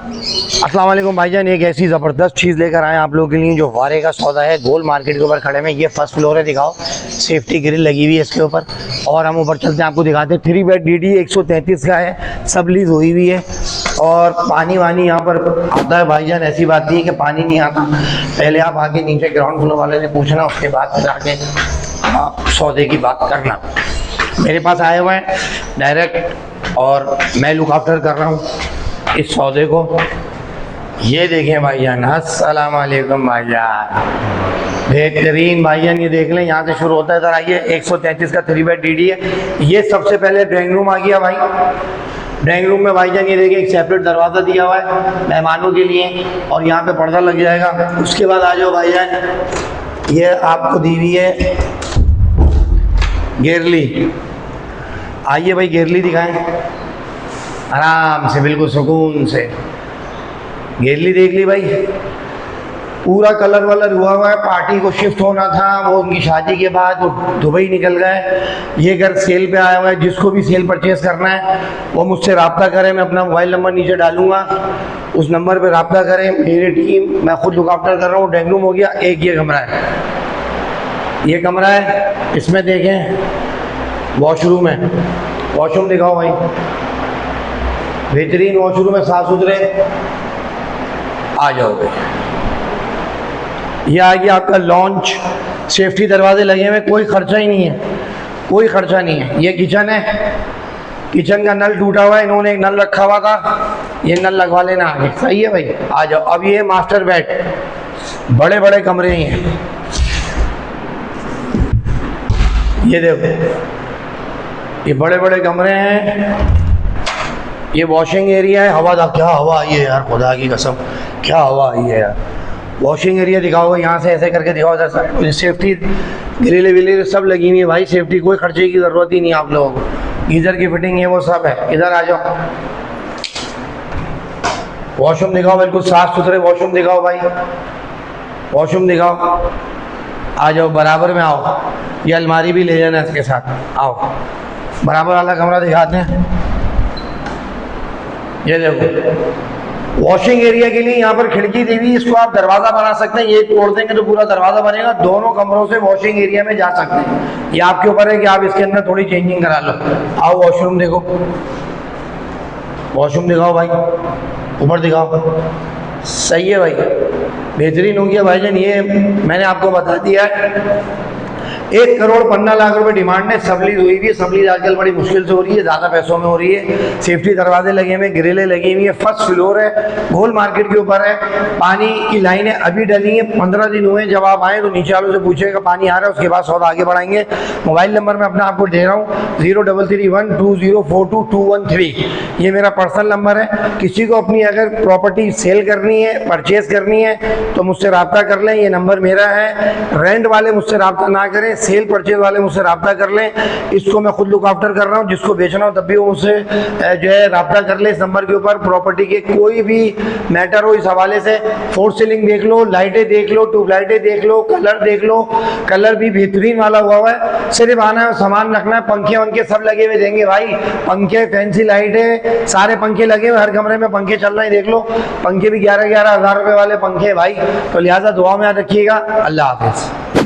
अस्सलाम वालेकुम भाईजान, एक ऐसी ज़बरदस्त चीज़ लेकर आए आप लोगों के लिए जो वारे का सौदा है। गोल मार्केट के ऊपर खड़े हैं। ये फर्स्ट फ्लोर है, दिखाओ। सेफ्टी ग्रिल लगी हुई है इसके ऊपर। और हम ऊपर चलते हैं, आपको दिखाते हैं। 3 बेड DD 133 का है, सब लीज हुई हुई है। और पानी वानी यहाँ पर आता है भाईजान, ऐसी बात नहीं है कि पानी नहीं आता। पहले आप आके नीचे ग्राउंड फ्लोर वाले से पूछना, उसके बाद फिर आके सौदे की बात करना। मेरे पास आए हुए हैं डायरेक्ट और मैं लुक आफ्टर कर रहा हूँ इस सौदे को। ये देखें भाईजान, अस्सलाम वालेकुम भाईजान, बेहतरीन भाईजान। ये देख लें, यहाँ से शुरू होता है। इधर आइए, 133 का 3 बेड DD है। ये सबसे पहले ड्राइंग रूम आ गया भाई। ड्राइंग रूम में भाईजान ये देखिए, एक सेपरेट दरवाज़ा दिया हुआ है मेहमानों के लिए, और यहाँ पे पर्दा लग जाएगा। उसके बाद आ जाओ भाईजान, ये आपको दी हुई है गेरली। आइए भाई, गेरली दिखाएं आराम से, बिल्कुल सुकून से। गेरली देख ली भाई, पूरा कलर वलर हुआ हुआ है। पार्टी को शिफ्ट होना था, वो उनकी शादी के बाद वो दुबई निकल गए। ये घर सेल पे आया हुआ है। जिसको भी सेल परचेज़ करना है वो मुझसे रब्ता करें। मैं अपना मोबाइल नंबर नीचे डालूंगा, उस नंबर पे रब्ता करें। मेरी टीम, मैं खुद लुक आफ्टर कर रहा हूँ। ड्राइंग रूम हो गया। एक ये कमरा है, ये कमरा है। इसमें देखें वॉशरूम है। वॉशरूम दिखाओ भाई, बेहतरीन वॉशरूम है, साफ सुथरे। आ जाओ भाई, ये आ गया आपका लॉन्च। सेफ्टी दरवाजे लगे हुए, कोई खर्चा ही नहीं है, कोई खर्चा नहीं है। ये किचन है, किचन का नल टूटा हुआ है, इन्होंने एक नल रखा हुआ था, ये नल लगवा लेना आगे। सही है भाई, आ जाओ। अब ये मास्टर बेड, बड़े बड़े कमरे ही हैं। ये देखो, ये बड़े बड़े कमरे हैं। ये वॉशिंग एरिया है। हवा दा, क्या हवा आई है यार, खुदा की कसम, क्या हवा आई है यार। वॉशिंग एरिया दिखाओ, यहाँ से ऐसे करके दिखाओ। इधर सेफ्टी ग्रिल विल सब लगी हुई है भाई। सेफ्टी, कोई खर्चे की ज़रूरत ही नहीं आप लोगों को। गीज़र की फिटिंग है, वो सब है। इधर आ जाओ, वॉशरूम दिखाओ, बिल्कुल साफ़ सुथरे वॉशरूम दिखाओ भाई। वॉशरूम दिखाओ, आ जाओ, बराबर में आओ। ये अलमारी भी ले जाना इसके साथ, आओ। बराबर वाला कमरा दिखाते हैं। ये देखो, वॉशिंग एरिया के लिए यहाँ पर खिड़की दी हुई, इसको आप दरवाज़ा बना सकते हैं। ये तोड़ देंगे तो पूरा दरवाज़ा बनेगा। दोनों कमरों से वॉशिंग एरिया में जा सकते हैं। ये आपके ऊपर है कि आप इसके अंदर थोड़ी चेंजिंग करा लो। आओ, वॉशरूम देखो, वॉशरूम दिखाओ भाई, ऊपर दिखाओ। सही है भाई, बेहतरीन हो गया भाईजान। ये मैंने आपको बता दिया है। 1 करोड़ 15 लाख रुपए डिमांड है। सबलीज हुई हुई है। सबलीज आजकल बड़ी मुश्किल से हो रही है, ज़्यादा पैसों में हो रही है। सेफ्टी दरवाजे लगे हुए, ग्रिलें लगी हुई है। फर्स्ट फ्लोर है, गोल मार्केट के ऊपर है। पानी की लाइनें अभी डली हैं, 15 दिन हुए। जब आप आए तो नीचे वालों से पूछेगा पानी आ रहा है, उसके बाद सौदा आगे बढ़ाएंगे। मोबाइल नंबर मैं अपना आपको दे रहा हूँ, 0331204213। ये मेरा पर्सनल नंबर है। किसी को अपनी अगर प्रॉपर्टी सेल करनी है, परचेज करनी है, तो मुझसे रब्ता कर लें। ये नंबर मेरा है। रेंट वाले मुझसे रब्ता ना करें, सेल परचेज वाले मुझसे रब्ता कर लें। इसको मैं खुद लुक आफ्टर कर रहा हूँ। जिसको बेचना हो तब भी वो मुझसे जो है रब्ता कर ले इस नंबर के ऊपर। प्रॉपर्टी के कोई भी मैटर हो इस हवाले से, फोर सीलिंग देख लो, लाइटें देख लो, ट्यूबलाइटें देख लो, कलर देख लो। कलर भी बेहतरीन वाला हुआ है। सिर्फ आना है, सामान रखना है। पंखे वंखे सब लगे हुए देंगे भाई। पंखे, फैंसी लाइटें, सारे पंखे लगे हुए। हर कमरे में पंखे चल रहे हैं, देख लो। पंखे भी 11-11 हज़ार रुपये वाले पंखे भाई। तो लिहाजा दुआ में याद रखिएगा। अल्लाह हाफिज़।